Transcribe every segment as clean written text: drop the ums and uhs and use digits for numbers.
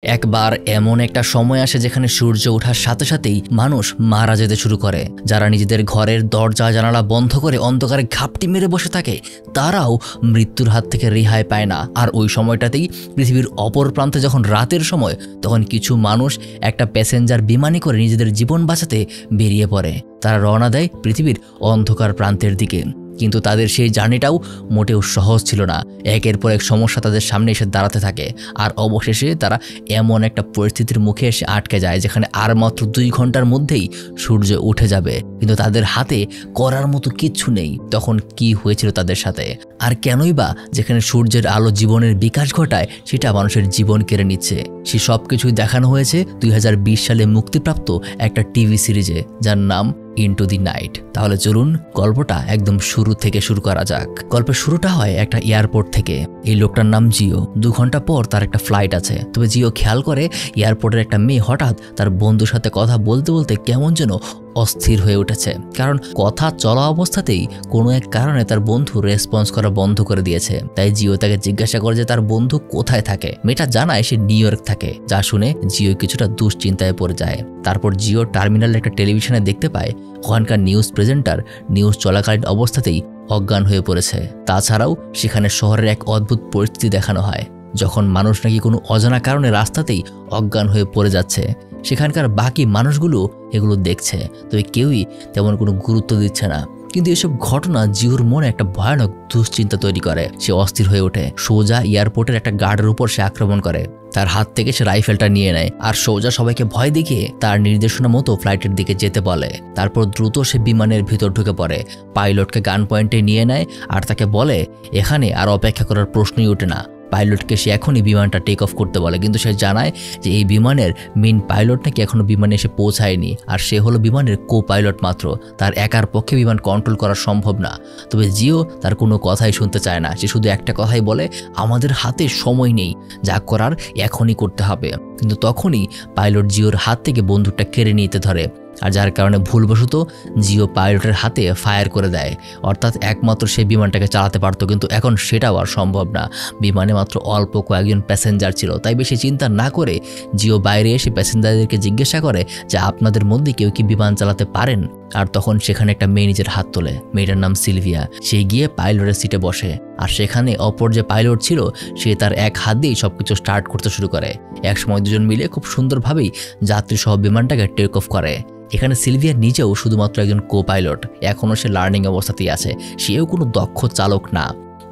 একবার এমন একটা সময় আসে যেখানে সূর্য ওঠার সাথে সাথেই মানুষ মারা যেতে শুরু করে। যারা নিজেদের ঘরের দরজা জানালা বন্ধ করে অন্ধকারে ঘাপটি মেরে বসে থাকে তারাও মৃত্যুর হাত থেকে রেহাই পায় না। আর ওই সময়টাতেই পৃথিবীর অপর প্রান্তে যখন রাতের সময়, তখন কিছু মানুষ একটা প্যাসেঞ্জার বিমানে করে নিজেদের জীবন বাঁচাতে বেরিয়ে পড়ে। তারা রওনা দেয় পৃথিবীর অন্ধকার প্রান্তের দিকে। কিন্তু তাদের সেই জার্নিটাও মোটেও সহজ ছিল না। একের পর এক সমস্যা তাদের সামনে এসে দাঁড়াতে থাকে, আর অবশেষে তারা এমন একটা পরিস্থিতির মুখে এসে আটকে যায় যেখানে আর মাত্র 2 ঘন্টার মধ্যেই সূর্য উঠে যাবে, কিন্তু তাদের হাতে করার মতো কিচ্ছু নেই। তখন কি হয়েছিল তাদের সাথে, আর কেনই বা যেখানে সূর্যের আলো জীবনের বিকাশ ঘটায় সেটা মানুষের জীবন কেড়ে নিচ্ছে? সে সব কিছুই দেখানো হয়েছে 2020 সালে মুক্তিপ্রাপ্ত একটা টিভি সিরিজে, যার নাম ইনটু দি নাইট। তাহলে চলুন গল্পটা একদম শুরু থেকে শুরু করা যাক। গল্পের শুরুটা হয় একটা এয়ারপোর্ট থেকে। এই লোকটার নাম জিও। 2 ঘন্টা পর তার একটা ফ্লাইট আছে। তবে জিও খেয়াল করে এয়ারপোর্টের একটা মেয়ে হঠাৎ তার বন্ধুর সাথে কথা বলতে বলতে কেমন যেন অস্থির হয়ে উঠেছে, কারণ কথা চলা অবস্থাতেই কোনো এক কারণে তার বন্ধু রেসপন্স করা বন্ধ করে দিয়েছে। তাই জিও তাকে জিজ্ঞাসা করে যে তার বন্ধু কোথায় থাকে। মেয়েটা জানায় সে নিউ ইয়র্ক থাকে। যা শুনে জিও কিছুটা দুশ্চিন্তায় পড়ে যায়। তারপর জিও টার্মিনালে একটা টেলিভিশনে দেখতে পায় ওখানকার নিউজ প্রেজেন্টার নিউজ চলাকালীন অবস্থাতেই অজ্ঞান হয়ে পড়েছে। তাছাড়াও সেখানে শহরের এক অদ্ভুত পরিস্থিতি দেখানো হয়, যখন মানুষ নাকি কোনো অজানা কারণে রাস্তাতেই অজ্ঞান হয়ে পড়ে যাচ্ছে। সেখানকার বাকি মানুষগুলো এগুলো দেখছে, তবে কেউই তেমন কোনো গুরুত্ব দিচ্ছে না। কিন্তু এসব ঘটনা জিওর মনে একটা ভয়ানক দুশ্চিন্তা তৈরি করে। সে অস্থির হয়ে ওঠে। সোজা এয়ারপোর্টের একটা গার্ডের উপর সে আক্রমণ করে। তার হাত থেকে সে রাইফেলটা নিয়ে নেয় আর সোজা সবাইকে ভয় দেখিয়ে তার নির্দেশনা মতো ফ্লাইটের দিকে যেতে বলে। তারপর দ্রুত সে বিমানের ভিতর ঢুকে পড়ে। পাইলটকে গান পয়েন্টে নিয়ে নেয় আর তাকে বলে এখানে আর অপেক্ষা করার প্রশ্নই ওঠে না। পাইলটকে সে এখনই বিমানটা টেক অফ করতে বলে, কিন্তু সে জানায় যে এই বিমানের মেইন পাইলট নাকি এখনো বিমানে এসে পৌঁছায়নি, আর সে হলো বিমানের কো পাইলট মাত্র। তার একার পক্ষে বিমান কন্ট্রোল করা সম্ভব না। তবে জিও তার কোনো কথাই শুনতে চায় না। সে শুধু একটা কথাই বলে, আমাদের হাতে সময় নেই, যা করার এখনই করতে হবে। কিন্তু তখনই পাইলট জিওর হাত থেকে বন্দুকটা কেড়ে নিতে ধরে, আর যার কারণে ভুলবশত জিও পাইলটের হাতে ফায়ার করে দেয়। অর্থাৎ একমাত্র সে বিমানটাকে চালাতে পারতো, কিন্তু এখন সেটাও আর সম্ভব না। বিমানে মাত্র অল্প কয়েকজন প্যাসেঞ্জার ছিল। তাই বেশি চিন্তা না করে জিও বাইরে এসে প্যাসেঞ্জারদেরকে জিজ্ঞাসা করে যে আপনাদের মধ্যে কেউ কি বিমান চালাতে পারেন। আর তখন সেখানে একটা মেয়ে নিজের হাত তোলে। মেয়েটার নাম সিলভিয়া। সে গিয়ে পাইলটের সিটে বসে, আর সেখানে অপর যে পাইলট ছিল সে তার এক হাত দিয়েই সবকিছু স্টার্ট করতে শুরু করে। একসময় দুজন মিলে খুব সুন্দরভাবেই যাত্রী সহ বিমানটাকে টেক অফ করে। এখানে সিলভিয়া নিজেও শুধুমাত্র একজন কো পাইলট। এখনও সে লার্নিং অবস্থাতেই আছে। সেও কোনো দক্ষ চালক না।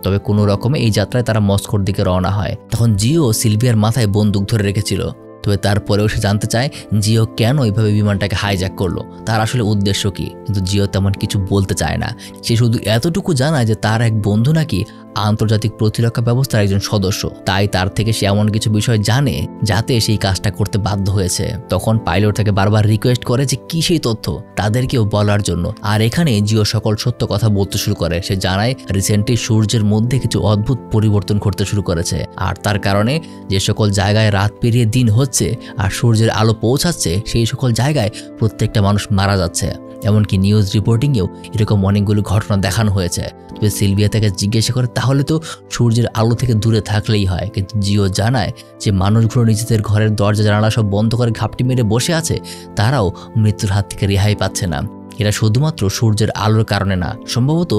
তবে কোনো রকমে এই যাত্রায় তারা মস্কোর দিকে রওনা হয়। তখন জিও সিলভিয়ার মাথায় বন্দুক ধরে রেখেছিল। তবে তারপরেও সে জানতে চায় জিও কেন এইভাবে বিমানটাকে হাইজ্যাক করলো, তার আসলে উদ্দেশ্য কি। কিন্তু জিও তেমন কিছু বলতে চায় না। সে শুধু এতটুকু জানায় যে তার এক বন্ধু নাকি আন্তর্জাতিক প্রতিরক্ষা ব্যবস্থার একজন সদস্য, তাই তার থেকে সে এমন কিছু বিষয় জানে যাতে সেই কাজটা করতে বাধ্য হয়েছে। তখন পাইলট তাকে বারবার রিকোয়েস্ট করে যে কি সেই তথ্য তাদেরকেও বলার জন্য। আর এখানে জিও সকল সত্য কথা বলতে শুরু করে। সে জানায় রিসেন্টলি সূর্যের মধ্যে কিছু অদ্ভুত পরিবর্তন ঘটতে শুরু করেছে, আর তার কারণে যে সকল জায়গায় রাত পেরিয়ে দিন হচ্ছে আর সূর্যের আলো পৌঁছাচ্ছে সেই সকল জায়গায় প্রত্যেকটা মানুষ মারা যাচ্ছে। এমনকি নিউজ রিপোর্টিংয়েও এরকম অনেকগুলো ঘটনা দেখানো হয়েছে। তবে সিলভিয়া তাকে জিজ্ঞাসা করে তাহলে তো সূর্যের আলো থেকে দূরে থাকলেই হয়। কিন্তু জিও জানায় যে মানুষগুলো নিজেদের ঘরের দরজা জানালা সব বন্ধ করে ঘাপটি মেরে বসে আছে, তারাও মৃত্যুর হাত থেকে রেহাই পাচ্ছে না। এরা শুধুমাত্র সূর্যের আলোর কারণে না, সম্ভবত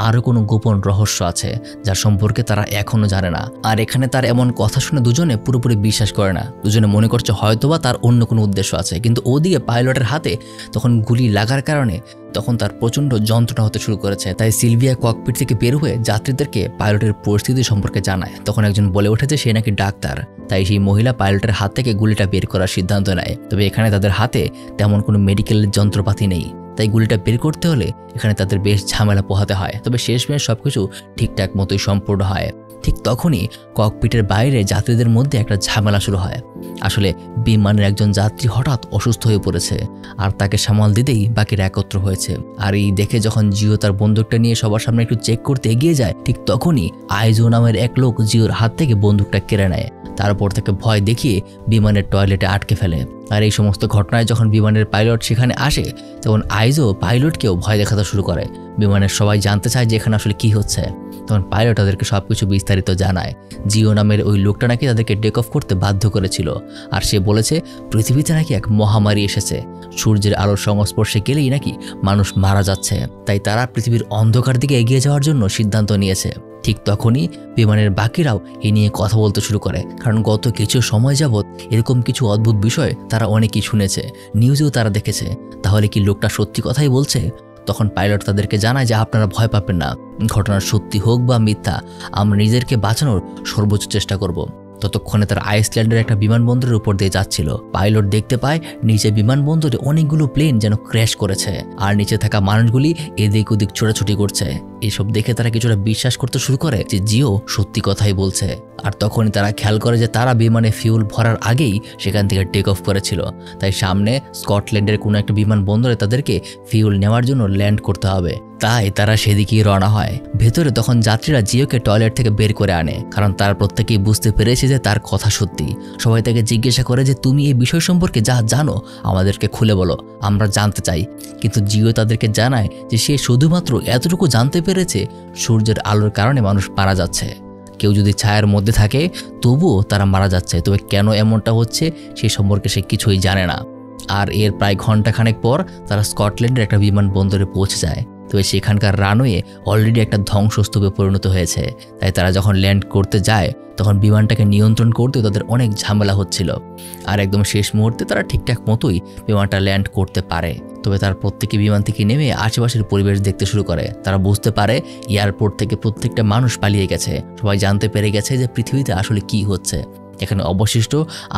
আরও কোনো গোপন রহস্য আছে যার সম্পর্কে তারা এখনো জানে না। আর এখানে তার এমন কথা শুনে দুজনে পুরোপুরি বিশ্বাস করে না। দুজনে মনে করছে হয়তোবা তার অন্য কোনো উদ্দেশ্য আছে। কিন্তু ওদিকে পাইলটের হাতে তখন গুলি লাগার কারণে তখন তার প্রচণ্ড যন্ত্রণা হতে শুরু করেছে। তাই সিলভিয়া ককপিট থেকে বের হয়ে যাত্রীদেরকে পাইলটের পরিস্থিতি সম্পর্কে জানায়। তখন একজন বলে ওঠে যে সে নাকি ডাক্তার। তাই সেই মহিলা পাইলটের হাত থেকে গুলিটা বের করার সিদ্ধান্ত নেয়। তবে এখানে তাদের হাতে তেমন কোনো মেডিকেল যন্ত্রপাতি নেই। তাই গুলিটা বের করতে হলে এখানে তাদের বেশ ঝামেলা পোহাতে হয়। তবে শেষমেশ সবকিছু ঠিকঠাক মতোই সম্পূর্ণ হয়। ঠিক তখনই ককপিটের বাইরে যাত্রীদের মধ্যে একটা ঝামেলা শুরু হয়। আসলে বিমানের একজন যাত্রী হঠাৎ অসুস্থ হয়ে পড়েছে, আর তাকে সামাল দিতেই বাকিরা একত্র হয়েছে। আর এই দেখে যখন জিও তার বন্দুকটা নিয়ে সবার সামনে একটু চেক করতে এগিয়ে যায়, ঠিক তখনই আইজো নামের এক লোক জিওর হাত থেকে বন্দুকটা কেড়ে নেয়। তারপর তাকে ভয় দেখিয়ে বিমানের টয়লেটে আটকে ফেলে। আর এই সমস্ত ঘটনায় যখন বিমানের পাইলট সেখানে আসে তখন আইজো পাইলটকেও ভয় দেখাতে শুরু করে। বিমানের সবাই জানতে চায় যে এখানে আসলে কি হচ্ছে। তখন পাইলট তাদেরকে সবকিছু বিস্তারিত জানায়। জিও নামের ওই লোকটা নাকি তাদেরকে টেক অফ করতে বাধ্য করেছিল, আর সে বলেছে পৃথিবীতে নাকি এক মহামারী এসেছে, সূর্যের আলোর সংস্পর্শে গেলেই নাকি মানুষ মারা যাচ্ছে, তাই তারা পৃথিবীর অন্ধকার দিকে এগিয়ে যাওয়ার জন্য সিদ্ধান্ত নিয়েছে। ঠিক তখনই বিমানের বাকিরাও এ নিয়ে কথা বলতে শুরু করে, কারণ গত কিছু সময় যাবৎ এরকম কিছু অদ্ভুত বিষয় তারা অনেকেই শুনেছে, নিউজেও তারা দেখেছে। তাহলে কি লোকটা সত্যি কথাই বলছে? তখন পাইলট তাদেরকে জানায় যে আপনারা ভয় পাবেন না, ঘটনার সত্যি হোক বা মিথ্যা, আমরা নিজেদেরকে বাঁচানোর সর্বোচ্চ চেষ্টা করব। ততক্ষণে তারা আইসল্যান্ডের একটা বিমানবন্দরের উপর দিয়ে যাচ্ছিল। পাইলট দেখতে পায় নিচে বিমানবন্দরে অনেকগুলো প্লেন যেন ক্র্যাশ করেছে, আর নিচে থাকা মানুষগুলি এদিক ওদিক ছোটাছুটি করছে। এসব দেখে তারা কিছুটা বিশ্বাস করতে শুরু করে যে জিও সত্যি কথাই বলছে। আর তখনই তারা খেয়াল করে যে তারা বিমানে ফিউল ভরার আগেই সেখান থেকে টেক অফ করেছিল, তাই সামনে স্কটল্যান্ডের কোনো একটা বিমানবন্দরে তাদেরকে ফিউল নেওয়ার জন্য ল্যান্ড করতে হবে। তাই তারা সেদিকেই রওনা হয়। ভেতরে তখন যাত্রীরা জিওকে টয়লেট থেকে বের করে আনে, কারণ তারা প্রত্যেকেই বুঝতে পেরেছে যে তার কথা সত্যি। সবাই তাকে জিজ্ঞাসা করে যে তুমি এই বিষয় সম্পর্কে যা জানো আমাদেরকে খুলে বলো, আমরা জানতে চাই। কিন্তু জিও তাদেরকে জানায় যে সে শুধুমাত্র এতটুকু জানতে পেরেছে সূর্যের আলোর কারণে মানুষ মারা যাচ্ছে। কেউ যদি ছায়ার মধ্যে থাকে তবুও তারা মারা যাচ্ছে, তবে কেন এমনটা হচ্ছে সে সম্পর্কে সে কিছুই জানে না। আর এর প্রায় ঘন্টাখানেক পর তারা স্কটল্যান্ডের একটা বিমানবন্দরে পৌঁছে যায়। তবে সেখানকার রানওয়ে অলরেডি একটা ধ্বংসস্তূপে পরিণত হয়েছে, তাই তারা যখন ল্যান্ড করতে যায় তখন বিমানটাকে নিয়ন্ত্রণ করতেও তাদের অনেক ঝামেলা হচ্ছিল। আর একদম শেষ মুহূর্তে তারা ঠিকঠাক মতোই বিমানটা ল্যান্ড করতে পারে। তবে তার প্রত্যেকে বিমান থেকে নেমে আশেপাশের পরিবেশ দেখতে শুরু করে। তারা বুঝতে পারে এয়ারপোর্ট থেকে প্রত্যেকটা মানুষ পালিয়ে গেছে, সবাই জানতে পেরে গেছে যে পৃথিবীতে আসলে কি হচ্ছে। এখানে অবশিষ্ট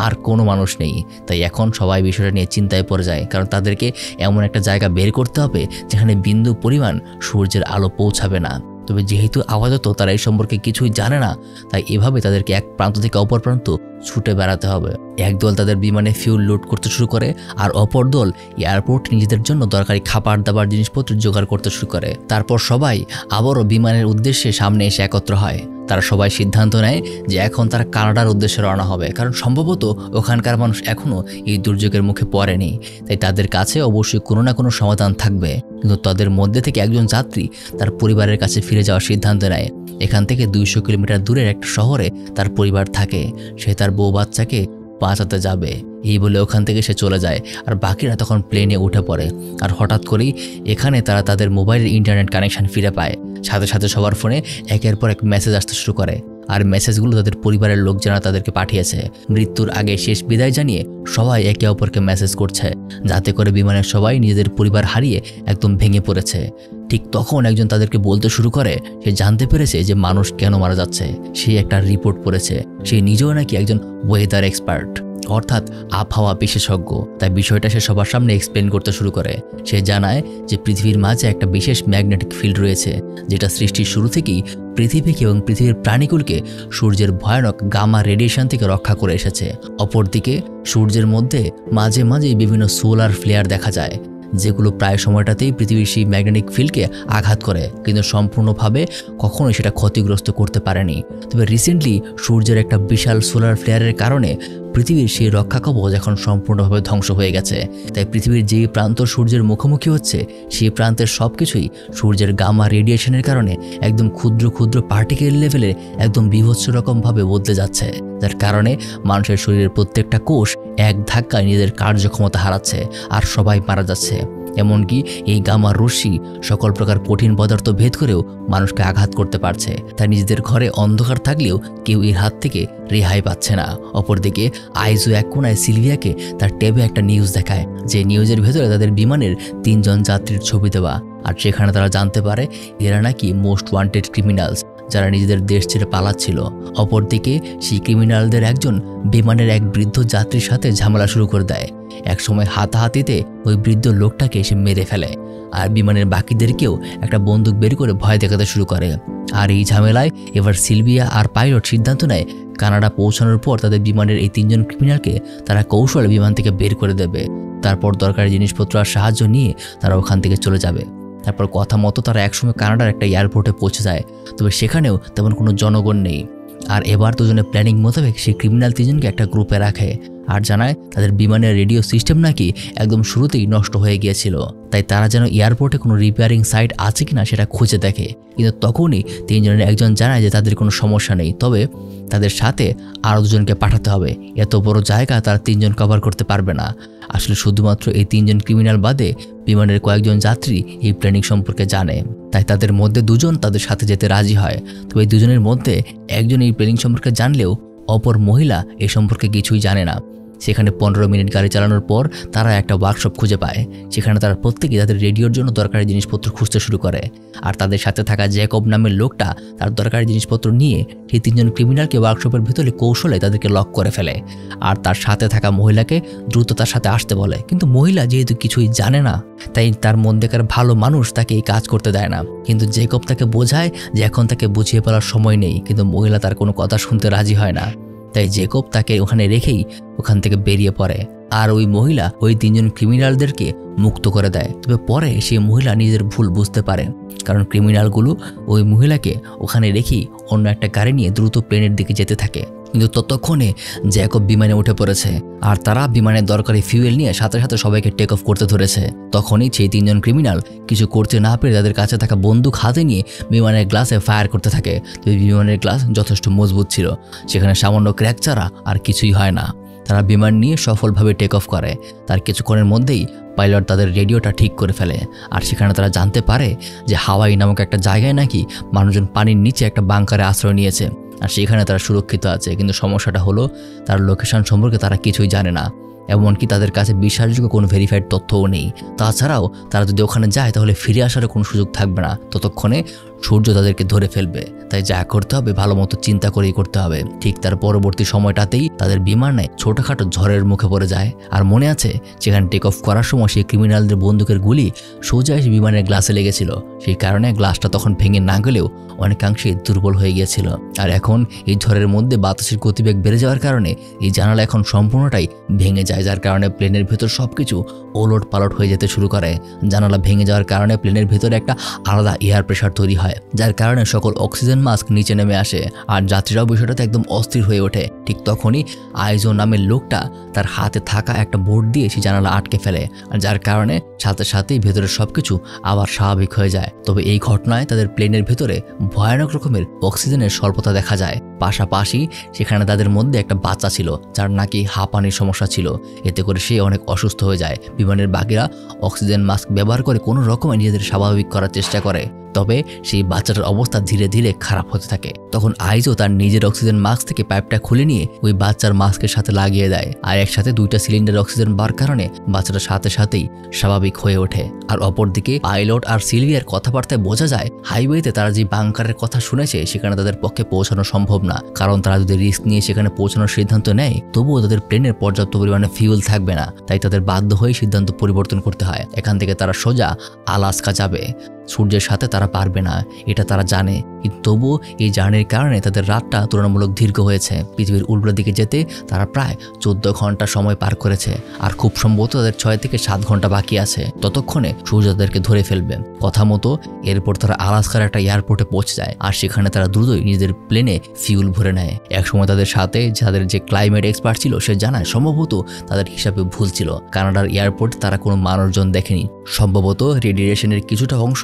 আর কোনো মানুষ নেই, তাই এখন সবাই বিষয়টা নিয়ে চিন্তায় পড়ে যায়, কারণ তাদেরকে এমন একটা জায়গা বের করতে হবে যেখানে বিন্দু পরিমাণ সূর্যের আলো পৌঁছাবে না। তবে যেহেতু আপাতত তারা এই সম্পর্কে কিছুই জানে না, তাই এভাবে তাদেরকে এক প্রান্ত থেকে অপর প্রান্ত ছুটে বেড়াতে হবে। একদল তাদের বিমানে ফিউল লোড করতে শুরু করে, আর অপর দল এয়ারপোর্ট নিজেদের জন্য দরকারি খাবার দাবার জিনিসপত্র জোগাড় করতে শুরু করে। তারপর সবাই আবারও বিমানের উদ্দেশ্যে সামনে এসে একত্র হয়। তারা সবাই সিদ্ধান্ত নেয় যে এখন তারা কানাডার উদ্দেশ্যে রওনা হবে, কারণ সম্ভবত ওখানকার মানুষ এখনও এই দুর্যোগের মুখে পড়েনি, তাই তাদের কাছে অবশ্যই কোনো না কোনো সমাধান থাকবে। কিন্তু তাদের মধ্যে থেকে একজন যাত্রী তার পরিবারের কাছে ফিরে যাওয়ার সিদ্ধান্ত নেয়। এখান থেকে 200 কিলোমিটার দূরের একটা শহরে তার পরিবার থাকে, সে তার বউ বাচ্চাকে বাঁচাতে যাবে এই বলে ওখান থেকে সে চলে যায়। আর বাকিরা তখন প্লেনে উঠে পড়ে। আর হঠাৎ করেই এখানে তারা তাদের মোবাইলের ইন্টারনেট কানেকশন ফিরে পায়। সাথে সাথে সবার ফোনে একের পর এক মেসেজ আসতে শুরু করে, আর মেসেজগুলো তাদের পরিবারের লোকজনরা তাদেরকে পাঠিয়েছে। মৃত্যুর আগে শেষ বিদায় জানিয়ে সবাই একে অপরকে মেসেজ করছে, যাতে করে বিমানের সবাই নিজেদের পরিবার হারিয়ে একদম ভেঙে পড়েছে। ঠিক তখন একজন তাদেরকে বলতে শুরু করে সে জানতে পেরেছে যে মানুষ কেন মারা যাচ্ছে। সে একটা রিপোর্ট পড়েছে, সে নিজেও নাকি একজন ওয়েদার এক্সপার্ট, অর্থাৎ আবহাওয়া বিশেষজ্ঞ। তাই বিষয়টা সে সবার সামনে এক্সপ্লেন করতে শুরু করে। সে জানায় যে পৃথিবীর মাঝে একটা বিশেষ ম্যাগনেটিক ফিল্ড রয়েছে, যেটা সৃষ্টির শুরু থেকেই পৃথিবীকে এবং পৃথিবীর প্রাণীকুলকে সূর্যের ভয়ানক গামা রেডিয়েশন থেকে রক্ষা করে এসেছে। অপরদিকে সূর্যের মধ্যে মাঝে মাঝেই বিভিন্ন সোলার ফ্লেয়ার দেখা যায়, যেগুলো প্রায় সময়টাতেই পৃথিবীর সেই ম্যাগনেটিক ফিল্ডকে আঘাত করে, কিন্তু সম্পূর্ণভাবে কখনোই সেটা ক্ষতিগ্রস্ত করতে পারেনি। তবে রিসেন্টলি সূর্যের একটা বিশাল সোলার ফ্লেয়ারের কারণে পৃথিবীর সেই রক্ষা কবচ এখন সম্পূর্ণভাবে ধ্বংস হয়ে গেছে। তাই পৃথিবীর যেই প্রান্ত সূর্যের মুখোমুখি হচ্ছে সেই প্রান্তের সব কিছুই সূর্যের গামা রেডিয়েশনের কারণে একদম ক্ষুদ্র ক্ষুদ্র পার্টিকেল লেভেলে একদম বীভৎস রকমভাবে বদলে যাচ্ছে, যার কারণে মানুষের শরীরের প্রত্যেকটা কোষ এক ধাক্কায় নিজেদের কার্যক্ষমতা হারাচ্ছে আর সবাই মারা যাচ্ছে। এমনকি এই গামা রশ্মি সকল প্রকার কঠিন পদার্থ ভেদ করেও মানুষকে আঘাত করতে পারছে। তাই নিজেদের ঘরে অন্ধকার থাকলেও কেউ এর হাত থেকে রেহাই পাচ্ছে না। অপরদিকে আইজো এক কোনায় সিলভিয়াকে তার ট্যাবে একটা নিউজ দেখায়, যে নিউজের ভেতরে তাদের বিমানের 3 জন যাত্রীর ছবি দেওয়া, আর সেখানে তারা জানতে পারে এরা নাকি মোস্ট ওয়ান্টেড ক্রিমিনালস, যারা নিজেদের দেশ ছেড়ে পালাচ্ছিল। অপরদিকে সেই ক্রিমিনালদের একজন বিমানের এক বৃদ্ধ যাত্রীর সাথে ঝামেলা শুরু করে দেয়। একসময় হাতাহাতিতে ওই বৃদ্ধ লোকটাকে এসে মেরে ফেলে, আর বিমানের বাকিদেরকেও একটা বন্দুক বের করে ভয় দেখাতে শুরু করে। আর এই ঝামেলায় এবার সিলভিয়া আর পাইলট সিদ্ধান্ত নেয় কানাডা পৌঁছানোর পর তাদের বিমানের এই 3 জন ক্রিমিনালকে তারা কৌশলে বিমান থেকে বের করে দেবে। তারপর দরকারি জিনিসপত্র আর সাহায্য নিয়ে তারা ওখান থেকে চলে যাবে। তারপর কথা মতো তারা একসময় কানাডার একটা এয়ারপোর্টে পৌঁছে যায়, তবে সেখানেও তেমন কোনো জনগণ নেই। আর এবার দুজনে প্ল্যানিং মোতাবেক সেই ক্রিমিনাল 3 জনকে একটা গ্রুপে রাখে, আর জানায় তাদের বিমানের রেডিও সিস্টেম নাকি একদম শুরুতেই নষ্ট হয়ে গিয়েছিল, তাই তারা যেন এয়ারপোর্টে কোনো রিপেয়ারিং সাইট আছে কিনা সেটা খুঁজে দেখে। কিন্তু তখনই তিনজনের একজন জানায় যে তাদের কোনো সমস্যা নেই, তবে তাদের সাথে আরও দুজনকে পাঠাতে হবে। এত বড় জায়গা তারা তিনজন কভার করতে পারবে না। আসলে শুধুমাত্র এই তিনজন ক্রিমিনাল বাদে বিমানের কয়েকজন যাত্রী এই প্ল্যানিং সম্পর্কে জানে, তাই তাদের মধ্যে দুজন তাদের সাথে যেতে রাজি হয়। তবে এই দুজনের মধ্যে একজন এই প্ল্যানিং সম্পর্কে জানলেও অপর মহিলা এ সম্পর্কে কিছুই জানে না। সেখানে 15 মিনিট গাড়ি চালানোর পর তারা একটা ওয়ার্কশপ খুঁজে পায়। সেখানে তারা প্রত্যেকেই তাদের রেডিওর জন্য দরকারি জিনিসপত্র খুঁজতে শুরু করে। আর তাদের সাথে থাকা জ্যাকব নামের লোকটা তার দরকারি জিনিসপত্র নিয়ে সেই তিনজন ক্রিমিনালকে ওয়ার্কশপের ভিতরে কৌশলে তাদেরকে লক করে ফেলে। আর তার সাথে থাকা মহিলাকে দ্রুত তার সাথে আসতে বলে। কিন্তু মহিলা যেহেতু কিছুই জানে না, তাই তার মধ্যেকার ভালো মানুষ তাকে এই কাজ করতে দেয় না। কিন্তু জ্যাকব তাকে বোঝায় যে এখন তাকে বুঝিয়ে বলার সময় নেই, কিন্তু মহিলা তার কোনো কথা শুনতে রাজি হয় না। তাই জ্যাকব তাকে ওখানে রেখেই ওখান থেকে বেরিয়ে পড়ে। আর ওই মহিলা ওই তিনজন ক্রিমিনালদেরকে মুক্ত করে দেয়। তবে পরে সেই মহিলা নিজের ভুল বুঝতে পারে, কারণ ক্রিমিনালগুলো ওই মহিলাকে ওখানে রেখেই অন্য একটা গাড়ি নিয়ে দ্রুত প্লেনের দিকে যেতে থাকে। কিন্তু ততক্ষণে জ্যাকব বিমানে উঠে পড়েছে আর তারা বিমানের দরকারি ফিউয়েল নিয়ে সাথে সাথে সবাইকে টেক অফ করতে ধরেছে। তখনই সেই তিনজন ক্রিমিনাল কিছু করতে না পেরে তাদের কাছে থাকা বন্দুক হাতে নিয়ে বিমানের গ্লাসে ফায়ার করতে থাকে। তো বিমানের গ্লাস যথেষ্ট মজবুত ছিল, সেখানে সামান্য ক্র্যাক ছাড়া আর কিছুই হয় না। তারা বিমান নিয়ে সফলভাবে টেক অফ করে। তার কিছুক্ষণের মধ্যেই পাইলট তাদের রেডিওটা ঠিক করে ফেলে। আর সেখানে তারা জানতে পারে যে হাওয়াই নামক একটা জায়গায় নাকি মানুষজন পানির নিচে একটা বাংকারে আশ্রয় নিয়েছে আর সেখানে তারা সুরক্ষিত আছে। কিন্তু সমস্যাটা হলো তার লোকেশন সম্পর্কে তারা কিছুই জানে না, এমনকি তাদের কাছে বিশ্বাসযোগ্য কোনো ভেরিফাইড তথ্যও নেই। তাছাড়াও তারা যদি ওখানে যায় তাহলে ফিরে আসারও কোনো সুযোগ থাকবে না, ততক্ষণে সূর্য তাদেরকে ধরে ফেলবে। তাই যা করতে হবে ভালো মতো চিন্তা করেই করতে হবে। ঠিক তার পরবর্তী সময়টাতেই তাদের বিমানে ছোটখাটো ঝড়ের মুখে পড়ে যায়। আর মনে আছে সেখানে টেক অফ করার সময় সেই ক্রিমিনালদের বন্দুকের গুলি সোজা এসে বিমানের গ্লাসে লেগেছিল। সেই কারণে গ্লাসটা তখন ভেঙে না গেলেও অনেকাংশেই দুর্বল হয়ে গিয়েছিল। আর এখন এই ঝড়ের মধ্যে বাতাসের গতিবেগ বেড়ে যাওয়ার কারণে এই জানালা এখন সম্পূর্ণটাই ভেঙে যায়, যার কারণে প্লেনের ভেতর সবকিছু ওলট পালট হয়ে যেতে শুরু করে। জানালা ভেঙে যাওয়ার কারণে প্লেনের ভেতরে একটা আলাদা এয়ার প্রেশার তৈরি হয়, যার কারণে সকল অক্সিজেন মাস্ক নিচে নেমে আসে আর যাত্রীরাও বিষয়টাতে একদম অস্থির হয়ে ওঠে। ঠিক তখনই আইজো নামের লোকটা তার হাতে থাকা একটা বোর্ড দিয়ে সেই জানালা আটকে ফেলে, আর যার কারণে সাথে সাথেই ভেতরের সবকিছু আবার স্বাভাবিক হয়ে যায়। তবে এই ঘটনায় তাদের প্লেনের ভেতরে ভয়ানক রকমের অক্সিজেনের স্বল্পতা দেখা যায়। পাশাপাশি সেখানে তাদের মধ্যে একটা বাচ্চা ছিল যার নাকি হাঁপানির সমস্যা ছিল, এতে করে সে অনেক অসুস্থ হয়ে যায়। বিমানের বাকিরা অক্সিজেন মাস্ক ব্যবহার করে কোনো রকমে নিজেদের স্বাভাবিক করার চেষ্টা করে, তবে সেই বাচ্চাটার অবস্থা ধীরে ধীরে খারাপ হতে থাকে। তখন আইজো তার নিজের অক্সিজেন মাস্ক থেকে পাইপটা খুলে নিয়ে ওই বাচ্চার মাস্কের সাথে লাগিয়ে দেয়, আর একসাথে 2টা সিলিন্ডার অক্সিজেন বার কারণে বাচ্চাটার সাথে সাথেই স্বাভাবিক হয়ে ওঠে। আর অপরদিকে পাইলট আর সিলভিয়ার কথাবার্তায় বোঝা যায় হাইওয়েতে তারা যে বাংকারের কথা শুনেছে সেখানে তাদের পক্ষে পৌঁছানো সম্ভব না, কারণ তারা যদি রিস্ক নিয়ে সেখানে পৌঁছানোর সিদ্ধান্ত নেয় তবুও তাদের প্লেনের পর্যাপ্ত পরিমাণে ফিউল থাকবে না। তাই তাদের বাধ্য হয়ে সিদ্ধান্ত পরিবর্তন করতে হয়। এখান থেকে তারা সোজা আলাস্কা যাবে। সূর্যের সাথে তারা পারবে না, এটা তারা জানে, কিন্তু তবুও এই জার্নির কারণে তাদের রাতটা তুলনামূলক দীর্ঘ হয়েছে। পৃথিবীর উল্টো দিকে যেতে তারা প্রায় 14 ঘন্টা সময় পার করেছে, আর খুব সম্ভবত তাদের 6 থেকে 7 ঘন্টা বাকি আছে। ততক্ষণে সূর্য তাদেরকে ধরে ফেলবে। কথা মতো এরপর তারা আলাস্কার একটা এয়ারপোর্টে পৌঁছে যায়, আর সেখানে তারা দ্রুতই নিজেদের প্লেনে ফিউল ভরে নেয়। একসময় তাদের সাথে যাদের যে ক্লাইমেট এক্সপার্ট ছিল সে জানায় সম্ভবত তাদের হিসাবে ভুল ছিল। কানাডার এয়ারপোর্টে তারা কোনো মানুষজন দেখেনি, সম্ভবত রেডিয়েশনের কিছুটা অংশ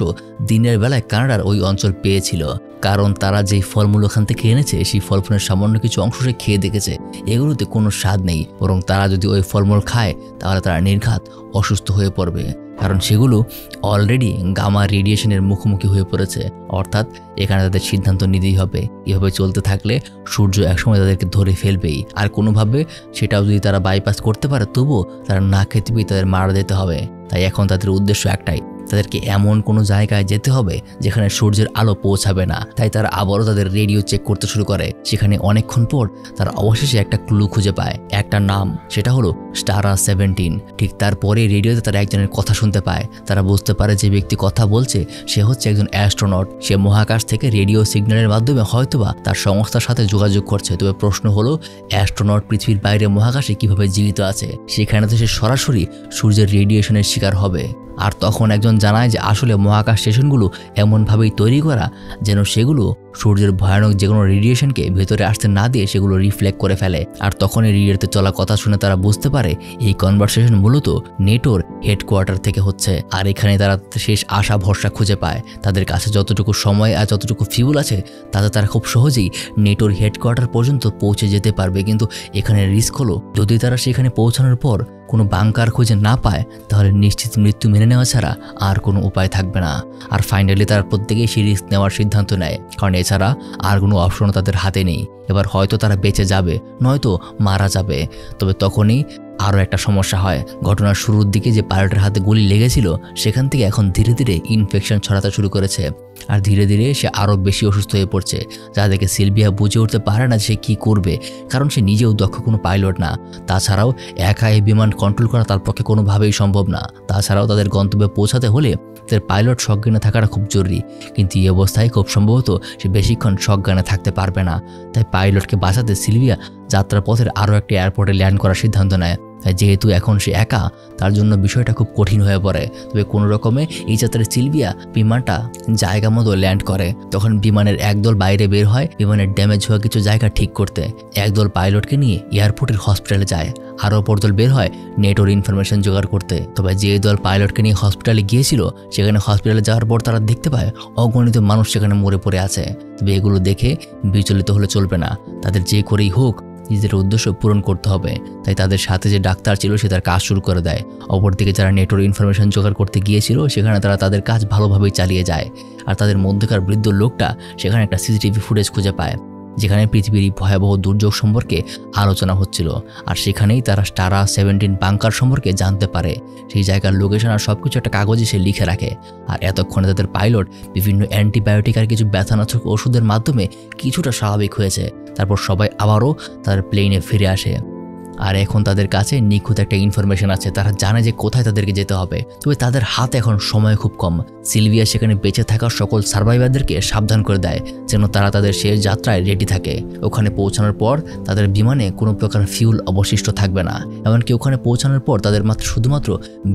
দিনের বেলায় কানাডার ওই অঞ্চল পেয়েছিল, কারণ তারা যেই ফলমূল ওখান থেকে এনেছে সেই ফলমূলের সামান্য কিছু অংশ সে খেয়ে দেখেছে, এগুলোতে কোনো স্বাদ নেই, বরং তারা যদি ওই ফলমূল খায় তাহলে তারা নির্ঘাত অসুস্থ হয়ে পড়বে, কারণ সেগুলো অলরেডি গামা রেডিয়েশনের মুখোমুখি হয়ে পড়েছে। অর্থাৎ এখানে তাদের সিদ্ধান্ত নিতেই হবে। এভাবে চলতে থাকলে সূর্য একসময় তাদেরকে ধরে ফেলবেই, আর কোনোভাবে সেটাও যদি তারা বাইপাস করতে পারে তবুও তারা না খেতে পেয়ে তাদের মারা যেতে হবে। তাই এখন তাদের উদ্দেশ্য একটাই, তাদেরকে এমন কোনো জায়গায় যেতে হবে যেখানে সূর্যের আলো পৌঁছাবে না। তাই তারা আবারও তাদের রেডিও চেক করতে শুরু করে। সেখানে অনেকক্ষণ পর তারা অবশেষে একটা ক্লু খুঁজে পায়, একটা নাম, সেটা হলো স্টারা 17। ঠিক তারপরে রেডিওতে তারা একজনের কথা শুনতে পায়। তারা বুঝতে পারে যে ব্যক্তি কথা বলছে সে হচ্ছে একজন অ্যাস্ট্রোনট। সে মহাকাশ থেকে রেডিও সিগন্যালের মাধ্যমে হয়তোবা তার সংস্থার সাথে যোগাযোগ করছে। তবে প্রশ্ন হলো অ্যাস্ট্রোনট পৃথিবীর বাইরে মহাকাশে কিভাবে জীবিত আছে? সেখানে তো সে সরাসরি সূর্যের রেডিয়েশনের শিকার হবে। আর তখন একজন জানায় যে আসলে মহাকাশ স্টেশনগুলো এমনভাবেই তৈরি করা যেন সেগুলো সূর্যের ভয়ানক যে কোনো রেডিয়েশনকে ভেতরে আসতে না দিয়ে সেগুলো রিফ্লেক্ট করে ফেলে। আর তখনই রেডিওতে চলা কথা শুনে তারা বুঝতে পারে এই কনভারসেশন মূলত নেটোর হেডকোয়ার্টার থেকে হচ্ছে। আর এখানে তারা শেষ আশা ভরসা খুঁজে পায়। তাদের কাছে যতটুকু সময় আর যতটুকু ফিউল আছে তাতে তারা খুব সহজেই নেটোর হেডকোয়ার্টার পর্যন্ত পৌঁছে যেতে পারবে। কিন্তু এখানে রিস্ক হলো যদি তারা সেখানে পৌঁছানোর পর কোনো বাংকার খুঁজে না পায় তাহলে নিশ্চিত মৃত্যু মেনে নেওয়া ছাড়া আর কোনো উপায় থাকবে না। আর ফাইনালি তারা প্রত্যেকেই সেই রিস্ক নেওয়ার সিদ্ধান্ত নেয়, কারণ এছাড়া আর কোনো অপশনও তাদের হাতে নেই। এবার হয়তো তারা বেঁচে যাবে, নয়তো মারা যাবে। তবে তখনই আরও একটা সমস্যা হয়। ঘটনার শুরুর দিকে যে পাইলটের হাতে গুলি লেগেছিল সেখান থেকে এখন ধীরে ধীরে ইনফেকশন ছড়াতে শুরু করেছে। আর ধীরে ধীরে সে আরও বেশি অসুস্থ হয়ে পড়ছে, যা দেখে সিলভিয়া বুঝে উঠতে পারে না সে কী করবে, কারণ সে নিজেও দক্ষ কোনো পাইলট না। তাছাড়াও একা এই বিমান কন্ট্রোল করা তার পক্ষে কোনোভাবেই সম্ভব না। তাছাড়াও তাদের গন্তব্যে পৌঁছাতে হলে তাদের পাইলট সজ্ঞানে থাকাটা খুব জরুরি, কিন্তু এই অবস্থায় খুব সম্ভবত সে বেশিক্ষণ সজ্ঞানে থাকতে পারবে না। তাই পাইলটকে বাঁচাতে সিলভিয়া যাত্রার পথের আরও একটি এয়ারপোর্টে ল্যান্ড করার সিদ্ধান্ত নেয়। যেহেতু এখন সে একা, তার জন্য বিষয়টা খুব কঠিন হয়ে পড়ে। তবে কোনো রকমে এই যাত্রায় সিলভিয়া বিমানটা জায়গা মতো ল্যান্ড করে। তখন বিমানের একদল বাইরে বের হয় বিমানের ড্যামেজ হওয়া কিছু জায়গা ঠিক করতে। একদল পাইলটকে নিয়ে এয়ারপোর্টের হসপিটালে যায়, আরও অপর দল বের হয় নেটোর ইনফরমেশন জোগাড় করতে। তবে যে দল পাইলটকে নিয়ে হসপিটালে গিয়েছিল সেখানে হসপিটালে যাওয়ার পর তারা দেখতে পায় অগণিত মানুষ সেখানে মরে পড়ে আছে। তবে এগুলো দেখে বিচলিত হলে চলবে না, তাদের যে করেই হোক নিজেদের উদ্দেশ্য পূরণ করতে হবে। তাই তাদের সাথে যে ডাক্তার ছিল সে তার কাজ শুরু করে দেয়। অপরদিকে যারা নেটোর ইনফরমেশন জোগাড় করতে গিয়েছিল সেখানে তারা তাদের কাজ ভালোভাবেই চালিয়ে যায়। আর তাদের মধ্যকার বৃদ্ধ লোকটা সেখানে একটা সিসিটিভি ফুটেজ খুঁজে পায় যেখানে পৃথিবীর ভয়াবহ দুর্যোগ সম্পর্কে আলোচনা হচ্ছিল। আর সেখানেই তারা স্টারা 17 বাংকার সম্পর্কে জানতে পারে। সেই জায়গার লোকেশন আর সবকিছু একটা কাগজে সে লিখে রাখে। আর এতক্ষণে তাদের পাইলট বিভিন্ন অ্যান্টিবায়োটিক আর কিছু ব্যথানাশক ওষুধের মাধ্যমে কিছুটা স্বাভাবিক হয়েছে। তারপর সবাই আবারও তাদের প্লেনে ফিরে আসে। আর এখন তাদের কাছে নিখুঁত একটা ইনফরমেশন আছে, তারা জানে যে কোথায় তাদেরকে যেতে হবে। তবে তাদের হাতে এখন সময় খুব কম। সিলভিয়া সেখানে বেঁচে থাকা সকল সার্ভাইভারদেরকে সাবধান করে দেয় যেন তারা তাদের শেষ যাত্রায় রেডি থাকে। ওখানে পৌঁছানোর পর তাদের বিমানে কোনো প্রকার ফিউল অবশিষ্ট থাকবে না। এমনকি ওখানে পৌঁছানোর পর তাদের শুধুমাত্র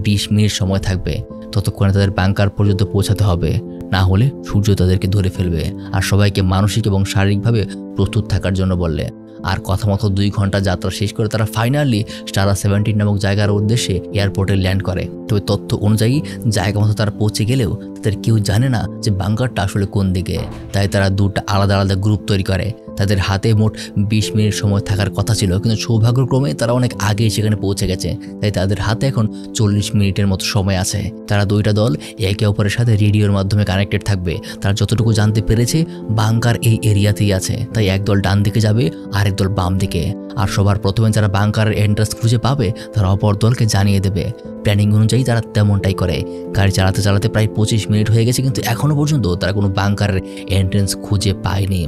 20 মিনিট সময় থাকবে। ততক্ষণে তাদের বাংকার পর্যন্ত পৌঁছাতে হবে, না হলে সূর্য তাদেরকে ধরে ফেলবে। আর সবাইকে মানসিক এবং শারীরিকভাবে প্রস্তুত থাকার জন্য বললে। আর কথা মতো 2 ঘন্টা যাত্রা শেষ করে তারা ফাইনালি স্টারা 17 নামক জায়গার উদ্দেশ্যে এয়ারপোর্টে ল্যান্ড করে। তবে তথ্য অনুযায়ী জায়গা মতো তারা পৌঁছে গেলেও তাদের কেউ জানে না যে বাংকারটা আসলে কোন দিকে। তাই তারা দুটো আলাদা আলাদা গ্রুপ তৈরি করে। তাদের হাতে মোট 20 মিনিট সময় থাকার কথা ছিল, কিন্তু সৌভাগ্যক্রমে তারা অনেক আগেই সেখানে পৌঁছে গেছে। তাই তাদের হাতে এখন 40 মিনিটের মতো সময় আছে। তারা দুইটা দল একে অপরের সাথে রেডিওর মাধ্যমে কানেক্টেড থাকবে। তারা যতটুকু জানতে পেরেছে বাংকার এই এরিয়াতেই আছে। তাই একদল ডান দিকে যাবে আর একদল বাম দিকে। আর সবার প্রথমে যারা বাংকারের এন্ট্রান্স খুঁজে পাবে তারা অপর দলকে জানিয়ে দেবে। প্ল্যানিং অনুযায়ী তারা তেমনটাই করে। গাড়ি চালাতে চালাতে প্রায় 25 মিনিট হয়ে গেছে, কিন্তু এখনও পর্যন্ত তারা কোনো বাংকারের এন্ট্রেন্স খুঁজে পায়নি।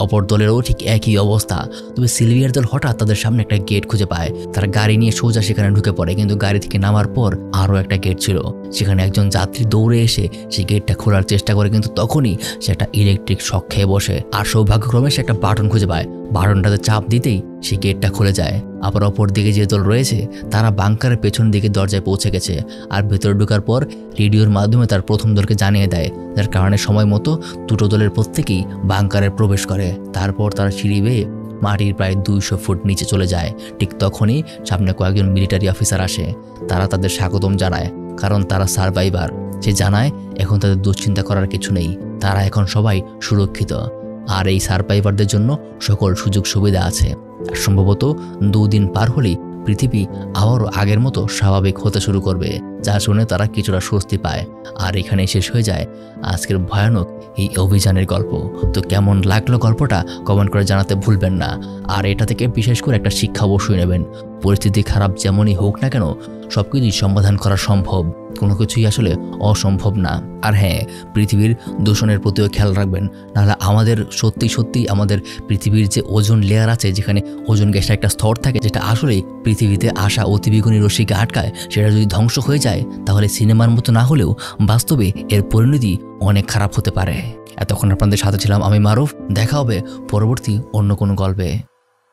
অপর দলেরও ঠিক একই অবস্থা। তবে সিলভিয়ার দল হঠাৎ তাদের সামনে একটা গেট খুঁজে পায়। তারা গাড়ি নিয়ে সোজা সেখানে ঢুকে পড়ে, কিন্তু গাড়ি থেকে নামার পর আরও একটা গেট ছিল। সেখানে একজন যাত্রী দৌড়ে এসে সেই গেটটা খোলার চেষ্টা করে, কিন্তু তখনই সে একটা ইলেকট্রিক শক খেয়ে বসে। আর সৌভাগ্যক্রমে সে একটা বাটন খুঁজে পায়। বাটনটাতে চাপ দিতেই সেই গেটটা খুলে যায়। আবার অপর দিকে যে দল রয়েছে তারা বাংকারের পেছন দিকে দরজায় পৌঁছে গেছে। আর ভেতরে ঢোকার পর রেডিওর মাধ্যমে তার প্রথম দলকে জানিয়ে দেয়, যার কারণে সময় মতো দুটো দলের প্রত্যেকেই বাংকারে প্রবেশ করে। তারপর তারা সিঁড়ি বেয়ে মাটির প্রায় 200 ফুট নিচে চলে যায়। ঠিক তখনই সামনে কয়েকজন মিলিটারি অফিসার আসে। তারা তাদের স্বাগতম জানায়, কারণ তারা সার্ভাইভার। সে জানায় এখন তাদের দুশ্চিন্তা করার কিছু নেই, তারা এখন সবাই সুরক্ষিত। আর এই সার্ভাইভারদের জন্য সকল সুযোগ সুবিধা আছে। আর সম্ভবত 2 দিন পার হলেই পৃথিবী আবারও আগের মতো স্বাভাবিক হতে শুরু করবে, যা শুনে তারা কিছুটা স্বস্তি পায়। আর এখানে শেষ হয়ে যায় আজকের ভয়ানক এই অভিযানের গল্প। তো কেমন লাগলো গল্পটা কমেন্ট করে জানাতে ভুলবেন না। আর এটা থেকে বিশেষ করে একটা শিক্ষা অবশ্যই নেবেন, পরিস্থিতি খারাপ যেমনই হোক না কেন সবকিছুই সমাধান করা সম্ভব, কোনো কিছুই আসলে অসম্ভব না। আর হ্যাঁ, পৃথিবীর দূষণের প্রতিও খেয়াল রাখবেন, নাহলে আমাদের সত্যি আমাদের পৃথিবীর যে ওজোন লেয়ার আছে, যেখানে ওজোন গ্যাসের একটা স্তর থাকে যেটা আসলেই পৃথিবীতে আসা অতিবেগুনি রশ্মিকে আটকায়, সেটা যদি ধ্বংস হয়ে যায় তাহলে সিনেমার মতো না হলেও বাস্তবে এর পরিণতি অনেক খারাপ হতে পারে। এতক্ষণ আপনাদের সাথে ছিলাম আমি মারুফ। দেখা হবে পরবর্তী অন্য কোনো গল্পে।